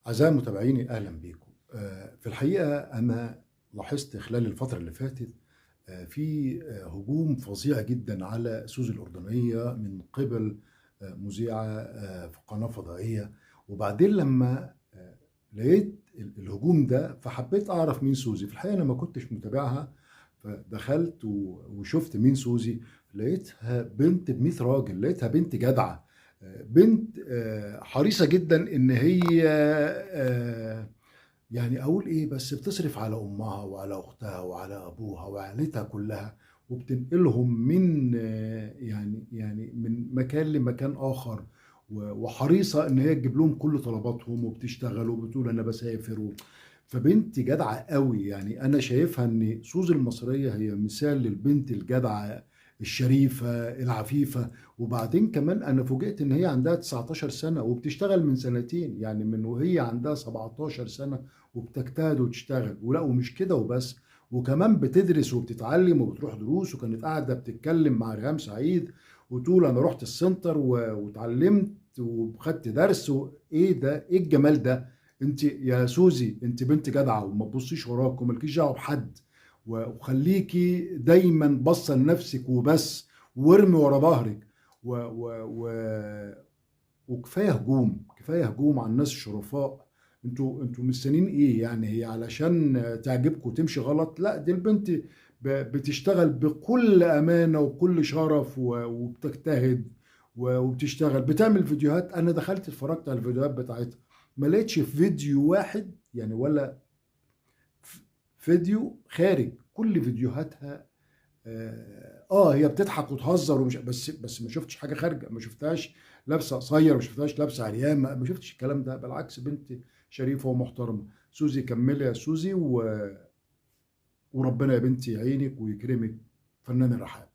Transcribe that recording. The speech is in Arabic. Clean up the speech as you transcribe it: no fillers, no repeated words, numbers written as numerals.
أعزائي المتابعين أهلا بيكم. في الحقيقة أنا لاحظت خلال الفترة اللي فاتت في هجوم فظيع جدا على سوزي الأردنية من قبل مذيعة في قناة فضائية. وبعدين لما لقيت الهجوم ده فحبيت أعرف مين سوزي. في الحقيقة أنا ما كنتش متابعها، فدخلت وشفت مين سوزي. لقيتها بنت ب100 راجل، لقيتها بنت جدعة، بنت حريصة جدا ان هي يعني اقول ايه، بس بتصرف على امها وعلى اختها وعلى ابوها وعائلتها كلها، وبتنقلهم من يعني من مكان لمكان اخر، وحريصة ان هي تجيب لهم كل طلباتهم، وبتشتغل وبتقول انا بسافر فبنت جدعة قوي. يعني انا شايفها ان سوزي المصرية هي مثال للبنت الجدعة الشريفة العفيفة. وبعدين كمان انا فوجئت ان هي عندها 19 سنة وبتشتغل من سنتين، يعني من وهي عندها 17 سنة وبتجتهد وتشتغل. ولا ومش كده وبس، وكمان بتدرس وبتتعلم وبتروح دروس. وكانت قاعدة بتتكلم مع ريهام سعيد وتقول انا رحت السنتر واتعلمت وخدت درس. وايه ده، ايه الجمال ده؟ انت يا سوزي انت بنت جدعة، وما تبصيش وراك ومالكيش دعوة بحد، وخليكي دايما باصه لنفسك وبس، وارمي ورا ظهرك و و و وكفايه هجوم، كفايه هجوم على الناس الشرفاء. انتوا مستنيين ايه؟ يعني هي علشان تعجبكم وتمشي غلط؟ لا، دي البنت بتشتغل بكل امانه وبكل شرف وبتجتهد وبتشتغل، بتعمل فيديوهات. انا دخلت اتفرجت على الفيديوهات بتاعتها، ما لقيتش فيديو واحد يعني، ولا فيديو خارج. كل فيديوهاتها هي بتضحك وتهزر ومش بس ما شفتش حاجه خارجه، ما شفتهاش لابسه قصير، ما شفتهاش لابسه عريان، ما شفتش الكلام ده. بالعكس، بنت شريفه ومحترمه. سوزي كملي يا سوزي وربنا يا بنتي يعينك ويكرمك. فنان الرحاب.